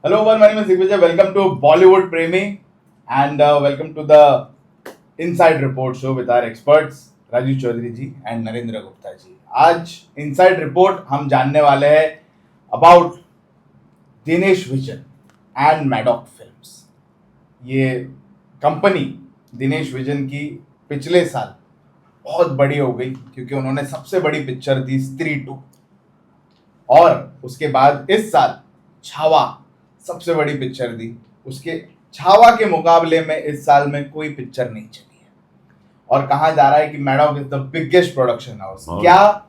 Hello, everyone. My name is Digvijay. Welcome to Bollywood Premi and welcome to the Inside Report show with our experts Raju Chaudhary ji and Narendra Gupta ji. आज inside report हम जानने वाले हैं about Dinesh Vijan and Maddock films. ये company Dinesh Vijan की पिछले साल बहुत बड़ी हो गई क्योंकि उन्होंने सबसे बड़ी पिक्चर दी स्त्री 2 और उसके बाद इस साल छावा सबसे बड़ी पिक्चर दी. उसके छावा के मुकाबले में इस साल में कोई पिक्चर नहीं चली है और कहा जा रहा है कि Maddock is the biggest production house. क्या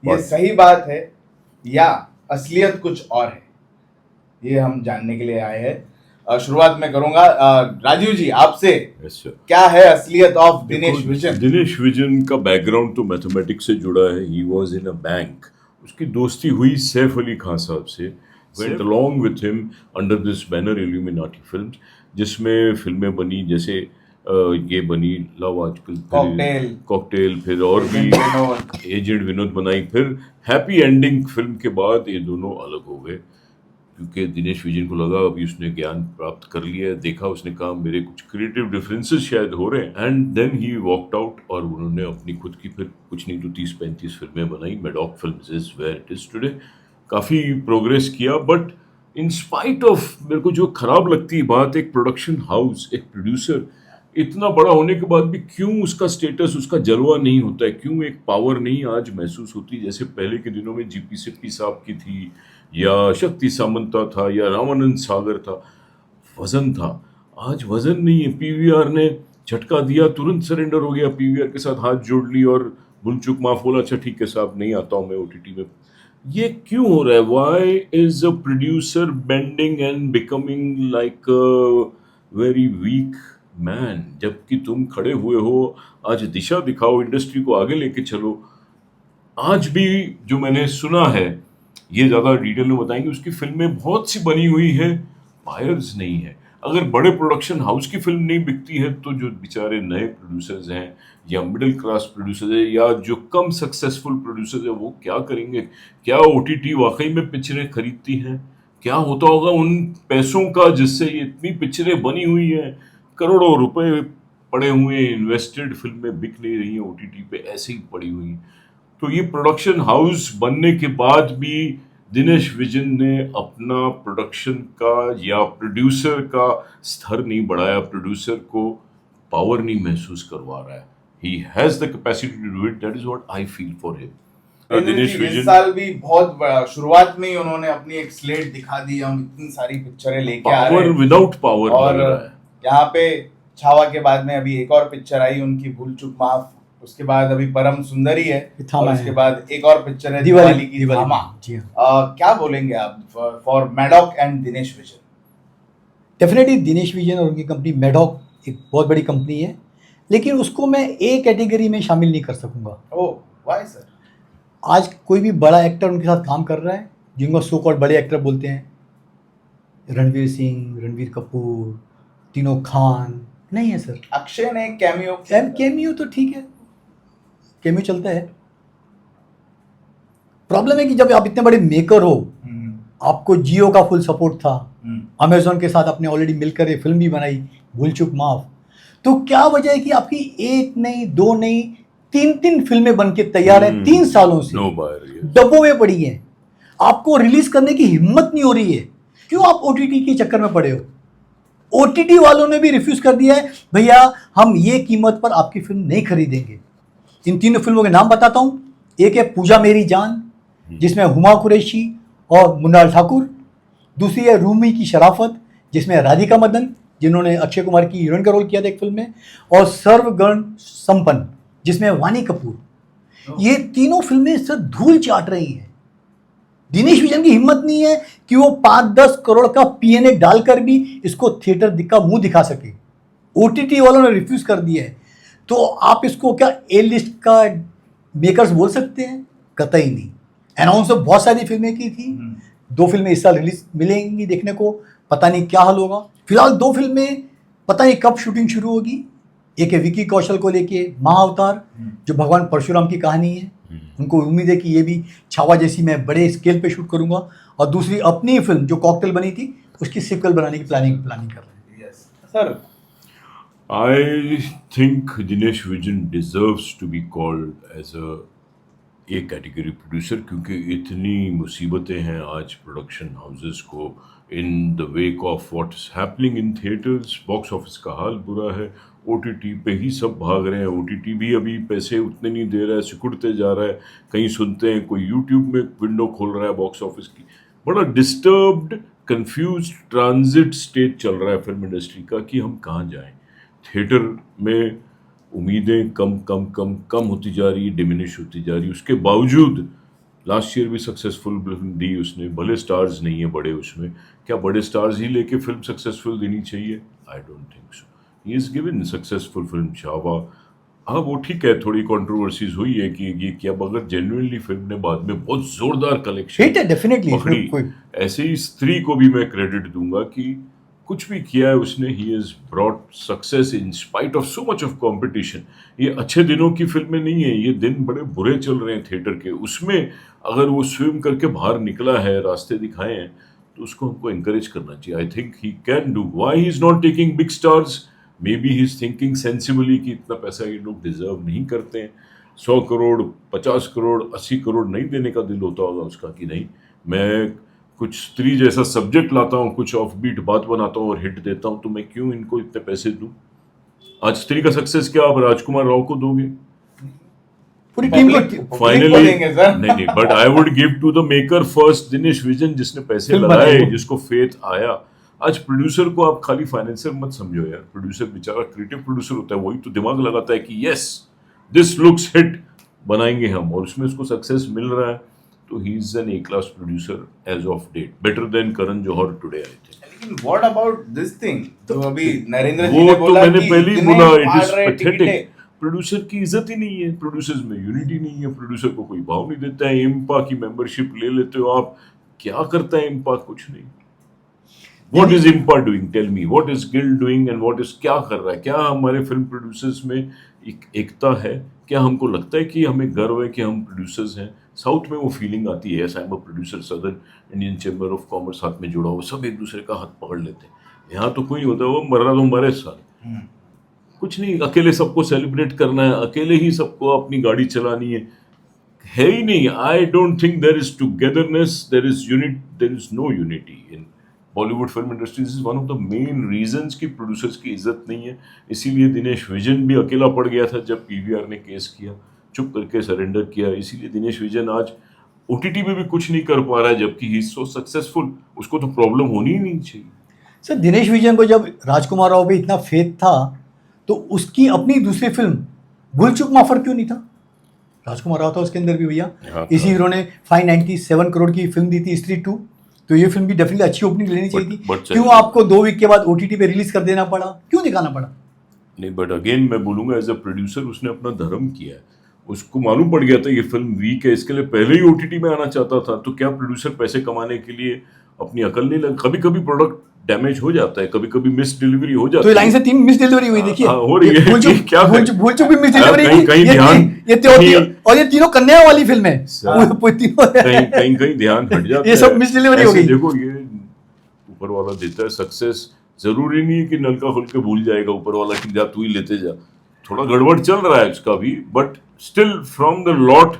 ये सही बात है या असलियत कुछ और है, ये हम जानने के लिए आए हैं. शुरुआत में करूंगा राजीव जी आपसे. क्या है असलियत of Dinesh vision? Dinesh vision का बैकग्राउंड तो मैथमेटिक्स से जुड़ा है. He was in a bank. उसकी दोस्ती हुई सैफ अली खान साहब से. went along with him under this banner Illuminati Films, जिसमें फिल्में बनी जैसे ये बनी लव आजकल, कॉकटेल, फिर और भी एजेंट विनोद बनाई. फिर हैप्पी एंडिंग फिल्म के बाद ये दोनों अलग हो गए क्योंकि दिनेश विजन को लगा अभी उसने ज्ञान प्राप्त कर लिया, देखा, उसने कहा मेरे कुछ क्रिएटिव डिफरेंसेस शायद हो रहे हैं and then he walked out और उन्होंने अपनी खुद की फिर कुछ नहीं तो 30-35 फिल्में बनाई. Maddock Films is where it is today. काफ़ी प्रोग्रेस किया बट इन स्पाइट ऑफ मेरे को जो खराब लगती है बात, एक प्रोडक्शन हाउस, एक प्रोड्यूसर इतना बड़ा होने के बाद भी क्यों उसका स्टेटस, उसका जलवा नहीं होता है, क्यों एक पावर नहीं आज महसूस होती जैसे पहले के दिनों में जीपी सिप्पी साहब की थी या शक्ति सामंता था या रामानंद सागर था. वजन था. आज वजन नहीं है. पीवीआर ने झटका दिया, तुरंत सरेंडर हो गया, पीवीआर के साथ हाथ जोड़ ली और भूल चूक माफ बोला, अच्छा ठीक है साहब नहीं आता हूँ मैं ओटीटी में. ये क्यों हो रहा है? Why is a producer bending and becoming like a very weak man, जबकि तुम खड़े हुए हो आज दिशा दिखाओ, इंडस्ट्री को आगे लेके चलो. आज भी जो मैंने सुना है, ये ज़्यादा डिटेल में बताएंगे, उसकी फिल्में बहुत सी बनी हुई है, बायर्स नहीं है. अगर बड़े प्रोडक्शन हाउस की फिल्म नहीं बिकती है तो जो बेचारे नए प्रोड्यूसर्स हैं या मिडिल क्लास प्रोड्यूसर्स हैं या जो कम सक्सेसफुल प्रोड्यूसर्स हैं वो क्या करेंगे? क्या ओटीटी वाकई में पिक्चरें खरीदती हैं? क्या होता होगा उन पैसों का जिससे ये इतनी पिक्चरें बनी हुई हैं? करोड़ों रुपए पड़े हुए हैं, इन्वेस्टेड, फिल्में बिक नहीं रही हैं ओटीटी पे, ऐसे ही पड़ी हुई. तो ये प्रोडक्शन हाउस बनने के बाद भी दिनेश विजन ने अपना प्रोडक्शन का या प्रोड्यूसर का स्तर नहीं बढ़ाया, प्रोड्यूसर को पावर नहीं महसूस करवा रहा है. He has the capacity to do it. That is what I feel for him. Dinesh Vijan इस साल भी बहुत शुरुआत में ही उन्होंने अपनी एक स्लेट दिखा दी. हम इतनी सारी पिक्चरें लेके आ रहे हैं विदाउट पावर. और यहाँ पे छावा के बाद में अभी एक और पिक्चर आई उनकी भूल चूक माफ, उसके बाद अभी परम सुंदरी है और उसके बाद एक और पिक्चर है दिवाली की धामा. क्या बोलेंगे आप for Maddock and Dinesh vision? Definitely Dinesh vision और उनकी कंपनी मैडॉक एक बहुत बड़ी कंपनी है, लेकिन उसको मैं ए कैटेगरी में शामिल नहीं कर सकूंगा. Oh why sir? आज कोई भी बड़ा एक्टर उनके साथ काम कर रहा है, जिनको सो कॉल्ड बड़े एक्टर बोलते हैं, रणवीर सिंह, रणवीर कपूर, तीनों खान नहीं है सर. अक्षय ने कैमियो तो ठीक है, कैमियो चलता है. प्रॉब्लम है कि जब आप इतने बड़े मेकर हो, आपको जियो का फुल सपोर्ट था, अमेजोन के साथ आपने ऑलरेडी मिलकर ये फिल्म भी बनाई भूल चूक माफ, तो क्या वजह है कि आपकी एक नहीं, दो नहीं, 3 फिल्में बन के तैयार है 3 सालों से, डब्बों में पड़ी हैं, आपको रिलीज करने की हिम्मत नहीं हो रही है? क्यों आप ओटीटी के चक्कर में पड़े हो? ओटीटी वालों ने भी रिफ्यूज कर दिया है, भैया हम ये कीमत पर आपकी फिल्म नहीं खरीदेंगे. इन 3 फिल्मों के नाम बताता हूं. एक है पूजा मेरी जान, जिसमें हुमा कुरैशी और मुन्नाल ठाकुर. दूसरी है रूमी की शराफत, जिसमें राधिका मदन, जिन्होंने अक्षय कुमार की हीरोइन का रोल किया था एक फिल्म में, और सर्वगण संपन्न, जिसमें वानी कपूर. ये तीनों फिल्में सर धूल चाट रही हैं. दिनेश विजन की हिम्मत नहीं है कि वो 5-10 करोड़ का पीएनए डालकर भी इसको थिएटर का मुंह दिखा सके. ओटीटी वालों ने रिफ्यूज कर दिया है, तो आप इसको क्या ए लिस्ट का मेकर्स बोल सकते हैं? कतई नहीं. अनाउंस तो बहुत सारी फिल्में की थी, 2 फिल्में इस साल रिलीज मिलेंगी देखने को, पता नहीं क्या हाल होगा. फिलहाल 2 फिल्में पता नहीं कब शूटिंग शुरू होगी. एक है विकी कौशल को लेके महाअवतार, जो भगवान परशुराम की कहानी है, उनको उम्मीद है कि ये भी छावा जैसी मैं बड़े स्केल पे शूट करूंगा. और दूसरी अपनी फिल्म जो कॉकटेल बनी थी, उसकी सीक्वल बनाने की प्लानिंग कर रहे हैं। Yes sir, I think Dinesh Vijan deserves to be called as a category producer, क्योंकि इतनी मुसीबतें हैं आज प्रोडक्शन हाउसेस को in the wake of what is happening in theatres. Box office का हाल बुरा है, ओटीटी पे ही सब भाग रहे हैं, ओटीटी भी अभी पैसे उतने नहीं दे रहा है, सिकुड़ते जा रहा है। कहीं सुनते हैं कोई यूट्यूब में विंडो खोल रहा है बॉक्स ऑफिस की। बड़ा डिस्टर्ब्ड, कंफ्यूज ट्रांजिट स्टेज चल रहा है फिल्म इंडस्ट्री का कि हम कहाँ जाएं। थिएटर में उम्मीदें कम कम कम कम होती जा रही, डिमिनिश होती जा रही। उसके बावजूद लास्ट ईयर भी सक्सेसफुल फिल्म दी उसने, भले स्टार्स नहीं है बड़े उसमें, क्या बड़े स्टार्स ही लेके फिल्म सक्सेसफुल देनी चाहिए? I don't think so. He is given successful film Chhaava. हाँ वो ठीक है, थोड़ी कंट्रोवर्सीज हुई है कि ये क्या, मगर जेन्युइनली फिल्म ने बाद में बहुत जोरदार कलेक्शन हिट है डेफिनेटली पकड़ी। ऐसे ही स्त्री को भी मैं क्रेडिट दूंगा कि कुछ भी किया है उसने, he has brought success in spite of so much of competition. ये अच्छे दिनों की फिल्में नहीं है, ये दिन बड़े बुरे चल रहे हैं थिएटर के। उसमें अगर वो स्विम करके बाहर निकला है, रास्ते दिखाए हैं, तो उसको हमको एनकरेज करना चाहिए। I think he can do. Why he is not taking big stars? May be he is thinking sensibly कि इतना पैसा ये लोग डिजर्व नहीं करते हैं। 100 करोड़ 50 करोड़ 80 करोड़ नहीं देने का दिल होता होगा उसका कि नहीं, मैं कुछ स्त्री जैसा सब्जेक्ट लाता हूँ, कुछ ऑफ बीट बात बनाता हूँ और हिट देता हूँ, तो मैं क्यों इनको इतने पैसे दूं? आज स्त्री का सक्सेस क्या आप राजकुमार राव को दोगे? पूरी टीम Public- को फाइनली देंगे सर। नहीं, but I would give to the maker first, Dinesh Vijan, जिसने पैसे फिल्म लगाए, बनाई। जिसको फेथ आया। आज प्रोड्यूसर को आप खाली फाइनेंसर मत समझो यार। प्रोड्यूसर बेचारा क्रिएटिव प्रोड्यूसर होता है, वही तो दिमाग लगाता है कि यस दिस लुक्स हिट, बनाएंगे हम, और उसमें उसको सक्सेस मिल रहा है। तो he is an A class producer as of date, better than Karan Johar today I think. लेकिन व्हाट अबाउट दिस थिंग जो अभी नरेंद्र जी वो ने तो बोला मैंने कि पहले ही इतने बोला, इट मार इज रहे पैथेटिक। टिकटें। प्रोड्यूसर की इज्जत ही नहीं है, प्रोड्यूसर्स में यूनिटी नहीं है, प्रोड्यूसर को कोई भाव नहीं देता है। इम्पा की मेंबरशिप ले लेते हो आप, क्या करता है इम्पा? कुछ नहीं। What is IMPPA doing? Tell me, what is guild doing and what is, क्या कर रहा है? क्या हमारे फिल्म प्रोड्यूसर्स में एकता है? क्या हमको लगता है कि हमें गर्व है कि हम प्रोड्यूसर्स हैं? साउथ में वो फीलिंग आती है, I am a producer, southern Indian chamber of commerce हाथ में जुड़ा हुआ, सब एक दूसरे का हाथ पकड़ लेते हैं। यहाँ तो कोई होता है, वो मर रहा तो मरे साल, कुछ नहीं, अकेले सबको सेलिब्रेट करना है, अकेले ही सबको अपनी गाड़ी चलानी है ही नहीं। I don't think there is togetherness, there is no unity in Bollywood film industry. This is one of the main reasons कि प्रोड्यूसर्स की इज्जत नहीं है। इसीलिए दिनेश विजन भी अकेला पड़ गया था जब पीवीआर ने केस किया, चुप करके सरेंडर किया। इसीलिए दिनेश विजन आज ओटीटी में भी कुछ नहीं कर पा रहा है, जबकि ही इज सो सक्सेसफुल। उसको तो प्रॉब्लम होनी ही नहीं चाहिए। सर दिनेश विजन को जब राजकुमार राव पे इतना फेथ था, तो उसकी अपनी दूसरी फिल्म भूल चूक माफ क्यों नहीं था? राजकुमार राव था उसके अंदर भी भैया। हाँ, इसी हीरो ने 597 करोड़ की फिल्म दी थी स्त्री 2, तो ये फिल्म भी डेफिनेटली अच्छी ओपनिंग लेनी चाहिए थी। but क्यों आपको 2 वीक के बाद ओटीटी पे रिलीज कर देना पड़ा? क्यों दिखाना पड़ा? नहीं, बट अगेन मैं बोलूंगा एज अ प्रोड्यूसर उसने अपना धर्म किया है। उसको मालूम पड़ गया था ये फिल्म वीक है, इसके लिए पहले ही ओटीटी में आना चाहता था। तो क्या प्रोड्यूसर पैसे कमाने के लिए अपनी अकल नहीं लग? कभी कभी प्रोडक्ट डैमेज हो जाता है, कभी कभी मिस डिलीवरी हो जाती तो है। ये लाइन से 3 मिस डिलीवरी हुई, देखिए हाँ, हो रही है। भूल चूक क्या भूल करें? चूक- भूल चूक भी मिस डिलीवरी कहीं- कहीं ध्यान- और ये तीनों कन्या वाली फिल्म है। सर, वो तीनों कहीं ध्यान हट जाता है। ये सब मिस डिलीवरी हो ऐसे गई। देखो, ये ऊपर वाला देता है सक्सेस, जरूरी नहीं है कि नलका खोल के भूल जाएगा ऊपर वाला कि जा तू ही लेते जा। थोड़ा गड़बड़ चल रहा है उसका भी, but still from the lot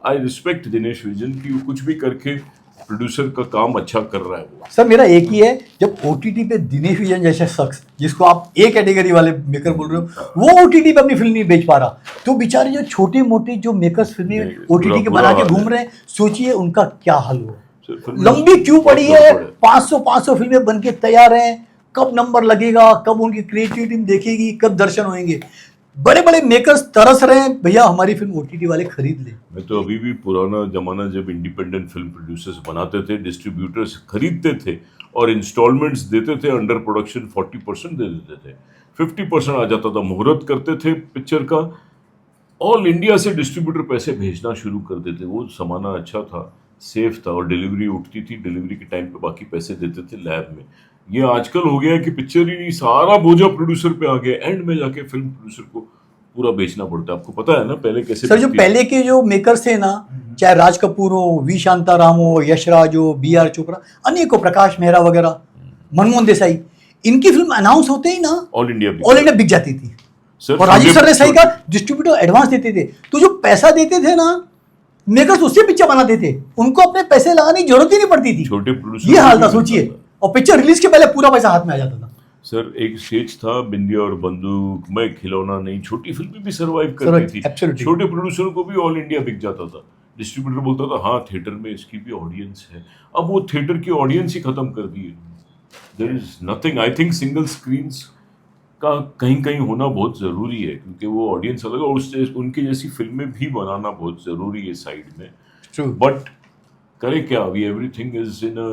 I respect Dinesh Vijan की वो कुछ भी करके प्रोड्यूसर का काम अच्छा कर रहा है वो। सर मेरा एक ही है, जब ओटीटी पे दिनेश विजन जैसे शख्स, जिसको आप ए कैटेगरी वाले मेकर बोल रहे हो, वो ओटीटी पे अपनी फिल्म नहीं बेच पा रहा, तो बेचारे जो छोटे मोटे जो मेकर्स फिल्में नहीं, ओटीटी के बुरा बना के हाल घूम है। रहे हैं, सोचिए उनका क्या हाल हुआ। फिल्म लंबी क्यों पड़ी बहुत है, गड़बड़ 500 फिल्में बन के तैयार हैं, कब नंबर लगेगा, कब उनकी क्रिएटिव टीम देखेगी, कब दर्शन होंगे। बड़े बड़े मेकर्स तरस रहे हैं, भैया हमारी फिल्म ओटीटी वाले खरीद ले। मैं तो अभी भी पुराना जमाना जब इंडिपेंडेंट फिल्म प्रोड्यूसर्स बनाते थे, डिस्ट्रीब्यूटर्स खरीदते थे और इंस्टॉलमेंट्स देते थे, अंडर प्रोडक्शन 40% दे देते थे, 50% आ जाता था, मुहूर्त करते थे पिक्चर का, ऑल इंडिया से डिस्ट्रीब्यूटर पैसे भेजना शुरू कर देते। वो जमाना अच्छा था, सेफ था, और डिलीवरी उठती थी, डिलीवरी के टाइम पे बाकी पैसे देते थे लैब में। ये आजकल हो गया है कि पिक्चर ही नहीं, सारा बोझा प्रोड्यूसर पे आ गया, एंड में जाके फिल्म प्रोड्यूसर को पूरा बेचना पड़ता है। आपको पता है ना पहले कैसे सर जो बिकती पहले के जो मेकर्स थे ना, चाहे राज कपूर हो, वी शांताराम हो, यशराज हो, बी आर चोपड़ा, अनेकों, प्रकाश मेहरा वगैरह, मनमोहन देसाई, इनकी फिल्म अनाउंस होते ही ना ऑल इंडिया बिक जाती थी। सर, और राजीव सर ने सही छोटे- कहा, डिस्ट्रीब्यूटर एडवांस देते थे, तो जो पैसा देते थे ना मेकर्स उससे पिक्चर बनाते थे, उनको अपने पैसे लगाने की जरूरत ही नहीं पड़ती थी। छोटे प्रोड्यूसर ये हाल को था भी सोचिए, मिलता था। और पिक्चर रिलीज के पहले पूरा पैसा हाथ में आ जाता था। सर एक स्टेज था बिंदिया और बंदूक, मैं खिलौना नहीं, छोटी फिल्में भी सरवाइव Survive, करती थी। absolutely. छोटे प्रोड्यूसरों को भी ऑल इंडिया बिक जाता था। डिस्ट्रीब्यूटर बोलता था हाँ थिएटर में इसकी भी ऑडियंस है। अब वो थिएटर की ऑडियंस ही खत्म कर दी है। There is nothing, I think single screens का कहीं कहीं होना बहुत ज़रूरी है, क्योंकि वो ऑडियंस अलग है और उससे उनकी जैसी फिल्में भी बनाना बहुत ज़रूरी है साइड में। True. बट करे क्या, अभी everything is in a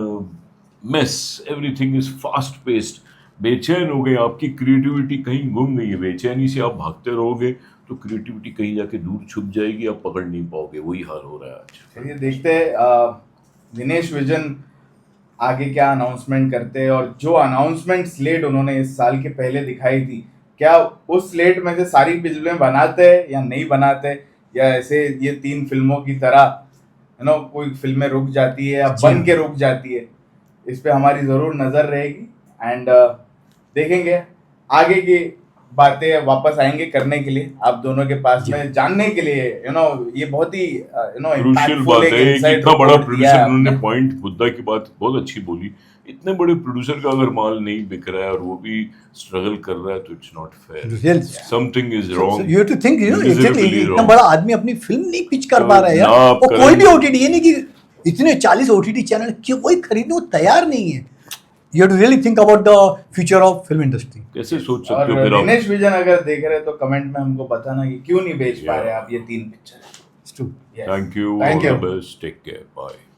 mess, everything is fast paced. बेचैन हो गए, आपकी क्रिएटिविटी कहीं गुम गई है। बेचैनी से आप भागते रहोगे तो क्रिएटिविटी कहीं जाके दूर छुप जाएगी, आप पकड़ नहीं पाओगे। वही हाल हो रहा है आज। चलिए देखते हैं दिनेश विजन आगे क्या अनाउंसमेंट करते हैं, और जो अनाउंसमेंट स्लेट उन्होंने इस साल के पहले दिखाई थी, क्या उस स्लेट में से सारी फिल्में बनाते हैं या नहीं बनाते, या ऐसे ये 3 फिल्मों की तरह कोई फिल्में रुक जाती है या बन के रुक जाती है। इस पे हमारी ज़रूर नज़र रहेगी, एंड देखेंगे आगे की बातें वापस आएंगे करने के लिए आप दोनों के पास में, जानने के लिए ये बहुत ही क्रूशियल बात है कि इतना बड़ा प्रोड्यूसर, उन्होंने पॉइंट मुद्दा की बात बहुत अच्छी बोली। इतने बड़े प्रोड्यूसर का अगर माल नहीं बिक रहा है और वो भी स्ट्रगल कर रहा है तो it's not fair, something is wrong. You have to think, Miserably exactly, इतना wrong. बड़ा आदमी अपनी फिल्म नहीं पिच कर पा रहा है यार। ना आप और कोई करें- भी ओटीटी, ये नहीं कि इतने 40 ओटीटी चैनल क्यों कोई खरीदने को तैयार नहीं है। You have to really think about the future of film industry. कैसे सोच और सकते हो फिर आप? दिनेश विजन अगर देख रहे हैं तो कमेंट में हमको बताना कि क्यों नहीं बेच पा रहे आप ये 3 picture. Thank you, Thank all you. The best, take care, bye.